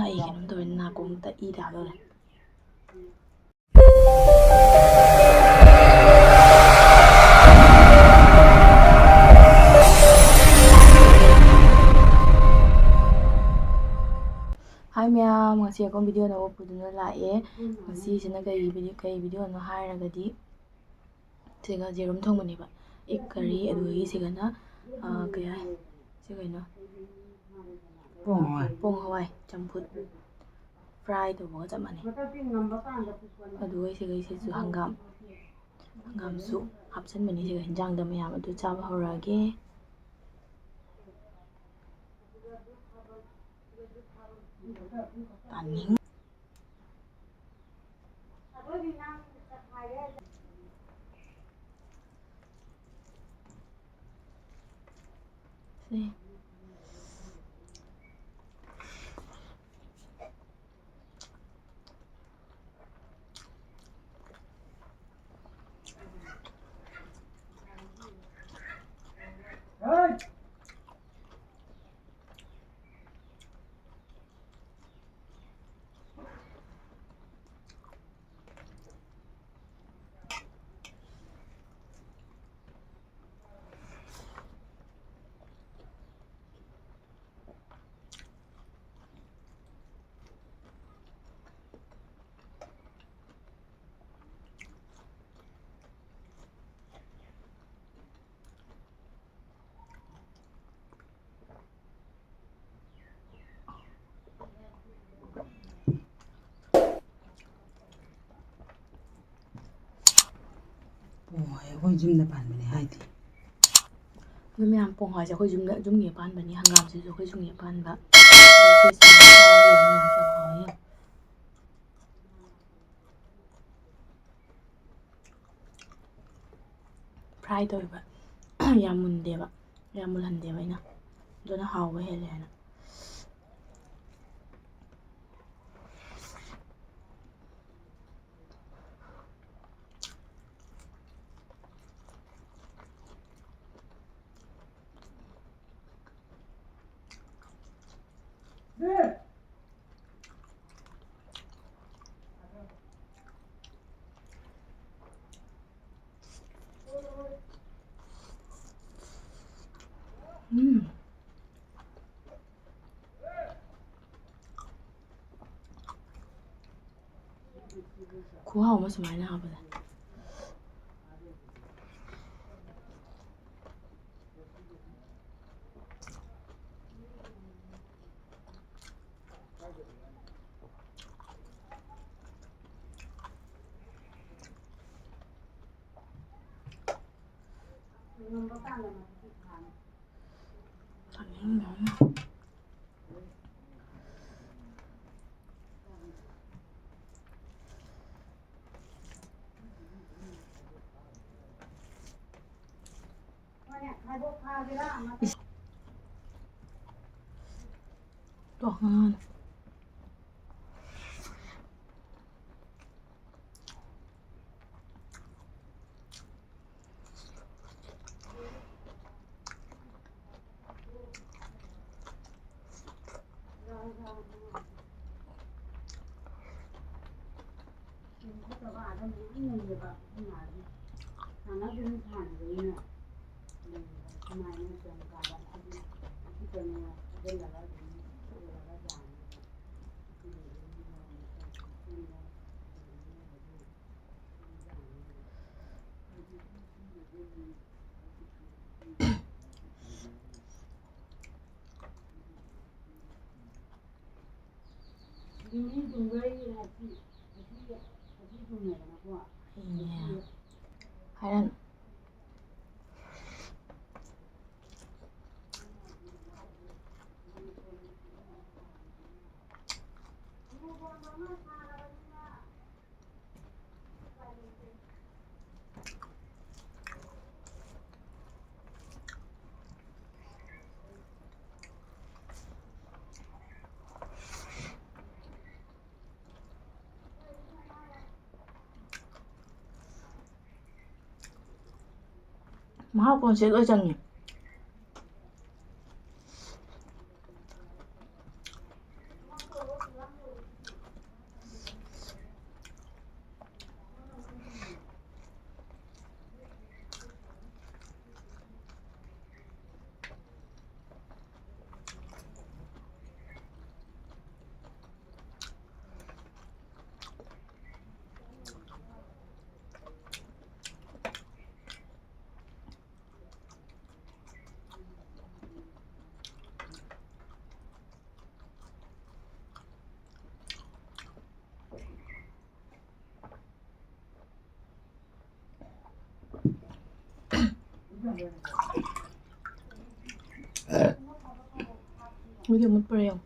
ꯑꯩ ꯀꯩꯅꯣꯝ ꯇꯧꯋꯦ ꯅꯥꯀꯣꯡꯗ ꯏ ꯇꯥꯗꯧꯔꯦ ꯍꯥꯏ ꯃꯌꯥꯝ, ꯉꯁꯤ ꯑꯩꯈꯣꯏ ꯚꯤꯗꯤꯑꯣ ꯑꯅꯧꯕ ꯄꯨꯗꯨꯅ ꯂꯥꯛꯑꯦ꯫ ꯉꯁꯤꯁꯤꯅ ꯀꯩ ꯚꯤꯗꯤꯑꯣꯅꯣ ꯍꯥꯏꯔꯒꯗꯤ ꯁꯤꯒ ꯌꯦꯔꯨꯝ ꯊꯣꯡꯕꯅꯦꯕ, ꯑꯦꯛ ꯀꯔꯤ, ꯑꯗꯨꯗꯒꯤ ꯁꯤꯒꯅ ꯀꯩ ꯍꯥꯏ ꯁꯤ ꯀꯩꯅꯣ ꯄꯣꯡ ꯍꯋꯥꯏ ꯆꯝꯐꯨꯠ ꯐ꯭ꯔꯥꯏ ꯇꯧꯕꯒ ꯆꯞ ꯃꯥꯟꯅꯩ꯫ ꯑꯗꯨꯒ ꯁꯤꯒꯩꯁꯤꯁꯨ ꯍꯪꯒꯥꯝꯁꯨ ꯍꯥꯞꯆꯟꯕꯅꯤ ꯁꯤꯒ ꯍꯤꯟꯖꯥꯡꯗ ꯃꯌꯥꯝ ꯑꯗꯨ ꯆꯥꯕ ꯍꯧꯔꯛꯑꯒꯦ꯫ ꯇꯥꯅꯤꯡ ꯁꯤ ꯑꯩꯈꯣꯏ ꯌꯨꯝꯗ ꯄꯥꯟꯕꯅꯦ ꯍꯥꯏꯗꯤ ꯑꯗꯨ ꯃꯌꯥꯝ ꯄꯣꯡ ꯍꯋꯥꯏꯁꯦ ꯑꯩꯈꯣꯏ ꯌꯨꯝꯒꯤ ꯄꯥꯟꯕꯅꯤ, ꯍꯪꯒꯥꯝꯁꯤꯁꯨ ꯑꯩꯈꯣꯏ ꯌꯨꯝꯒꯤ ꯄꯥꯟꯕ꯫ ꯐ꯭ꯔꯥꯏ ꯇꯧꯋꯦꯕ, ꯌꯥꯝ ꯃꯨꯟꯗꯦꯕ, ꯌꯥꯝ ꯃꯨꯜꯍꯟꯗꯦꯕ ꯑꯩꯅ, ꯑꯗꯨꯅ ꯍꯥꯎꯕ ꯍꯦꯜꯂꯦ ꯍꯥꯏꯅ꯫ ꯈꯨꯍꯥꯎ ꯑꯃ ꯁꯨꯃꯥꯏꯅ ꯍꯥꯞꯄꯁꯦ꯫ Tuhan. Hayran. Mahal pun sih macam ni. Video ꯃꯨꯠꯄ꯭ꯔꯥ ꯌꯦꯡꯉꯣ.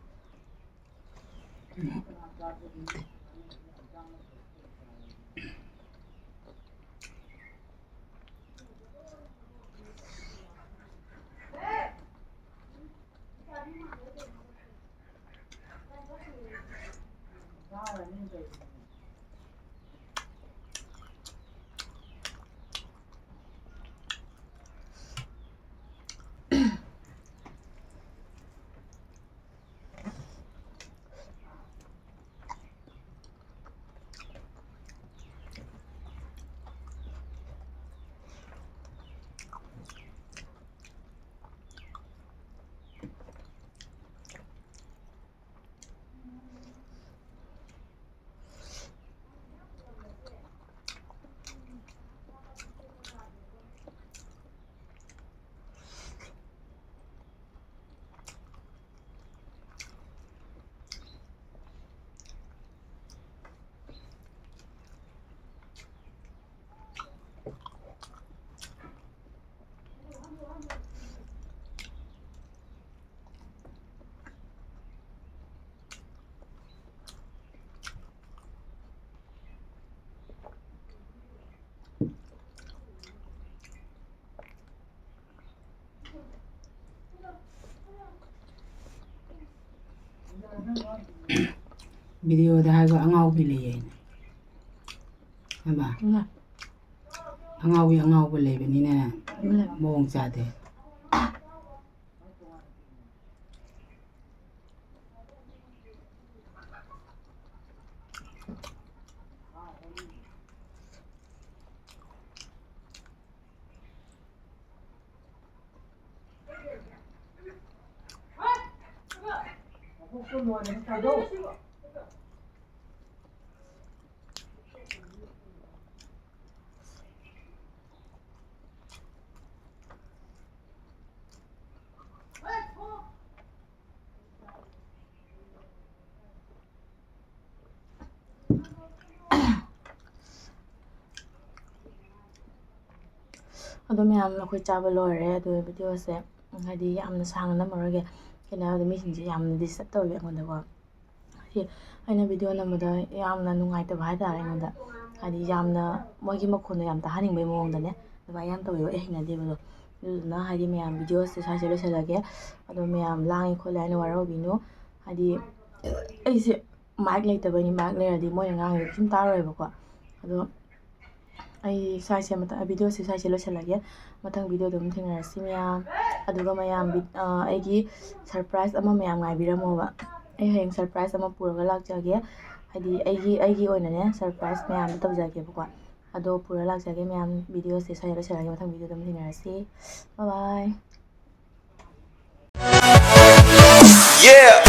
ꯚꯤꯗꯤꯑꯣꯗ ꯍꯥꯏꯕ ꯑꯉꯥꯎꯕꯤ ꯂꯩꯌꯦꯅ ꯍꯥꯏꯕ ꯑꯉꯥꯎꯕ ꯂꯩꯕꯅꯤꯅ ꯃꯑꯣꯡ ꯆꯥꯗꯦ. ꯑꯗꯣ ꯃꯌꯥꯝ ꯑꯩꯈꯣꯏ ꯆꯥꯕ ꯂꯣꯏꯔꯦ. ꯑꯗꯨꯒ ꯚꯤꯗꯤꯑꯣꯁꯦ ꯍꯥꯏꯗꯤ ꯌꯥꯝꯅ ꯁꯥꯡꯅ ꯅꯝꯃꯔꯣꯏꯒꯦ. ꯀꯩꯅꯣ ꯍꯥꯏꯕꯗ ꯃꯤꯁꯤꯡꯁꯦ ꯌꯥꯝꯅ ꯗꯤꯁꯇꯔꯕ ꯇꯧꯋꯦ ꯑꯩꯉꯣꯟꯗꯀꯣ. ꯍꯥꯏꯗꯤ ꯑꯩꯅ ꯚꯤꯗꯤꯑꯣ ꯅꯝꯕꯗ ꯌꯥꯝꯅ ꯅꯨꯡꯉꯥꯏꯇꯕ ꯍꯥꯏꯇꯥꯔꯦ ꯑꯩꯉꯣꯟꯗ. ꯍꯥꯏꯗꯤ ꯌꯥꯝꯅ ꯃꯣꯏꯒꯤ ꯃꯈꯣꯟꯗꯣ ꯌꯥꯝ ꯇꯥꯍꯟꯅꯤꯡꯕꯒꯤ ꯃꯑꯣꯡꯗꯅꯦ ꯑꯗꯨꯃꯥꯏꯅ ꯌꯥꯝ ꯇꯧꯋꯦꯕ. ꯑꯩ ꯍꯩꯅꯗꯦꯕꯗꯣ. ꯑꯗꯨꯗꯨꯅ ꯍꯥꯏꯗꯤ ꯃꯌꯥꯝ ꯚꯤꯗꯤꯑꯣꯁꯦ ꯁ꯭ꯋꯥꯏꯁꯦ ꯂꯣꯏꯁꯤꯜꯂꯒꯦ. ꯑꯗꯣ ꯃꯌꯥꯝ ꯂꯥꯡꯉꯤ ꯈꯣꯠꯂꯤ ꯍꯥꯏꯅ ꯋꯥꯔꯧꯕꯤꯅꯨ. ꯍꯥꯏꯗꯤ ꯑꯩꯁꯦ ꯃꯥꯏꯛ ꯂꯩꯇꯕꯩꯅꯤ. ꯃꯥꯏꯛ ꯂꯩꯔꯗꯤ ꯃꯣꯏꯅ ꯉꯥꯡꯉꯤꯗꯣ ꯀꯩꯁꯨꯝ ꯇꯥꯔꯣꯏꯕꯀꯣ. ꯑꯗꯣ ꯑꯩ ꯁ꯭ꯋꯥꯏꯁꯦ ꯚꯤꯗꯤꯑꯣꯁꯦ ꯁ꯭ꯋꯥꯏꯁꯦ ꯂꯣꯏꯁꯤꯜꯂꯒꯦ. ꯃꯊꯪ ꯚꯤꯗꯤꯑꯣꯗ ꯑꯗꯨꯝ ꯊꯦꯡꯅꯔꯁꯤ ꯃꯌꯥꯝ. ꯑꯗꯨꯒ ꯃꯌꯥꯝ ꯑꯩꯒꯤ ꯁꯔꯄ꯭ꯔꯥꯏꯖ ꯑꯃ ꯃꯌꯥꯝ ꯉꯥꯏꯕꯤꯔꯝꯃꯣꯕ. ꯑꯩ ꯍꯌꯦꯡ ꯁꯔꯄ꯭ꯔꯥꯏꯖ ꯑꯃ ꯄꯨꯔꯒ ꯂꯥꯛꯆꯒꯦ. ꯍꯥꯏꯗꯤ ꯑꯩꯒꯤ ꯑꯣꯏꯅꯅꯦ ꯁꯔꯄ꯭ꯔꯥꯏꯖ ꯃꯌꯥꯝꯗꯣ ꯇꯧꯖꯒꯦꯕꯀꯣ. ꯑꯗꯣ ꯄꯨꯔ ꯂꯥꯛꯆꯒꯦ ꯃꯌꯥꯝ. ꯚꯤꯗꯤꯑꯣꯁꯦ ꯁ꯭ꯋꯥꯏꯗ ꯂꯣꯏꯁꯤꯜꯂꯒꯦ. ꯃꯊꯪ ꯚꯤꯗꯤꯑꯣꯗ ꯑꯗꯨꯝ ꯊꯦꯡꯅꯔꯁꯤ. ꯕꯥꯏ ꯕꯥꯏ. Yeah.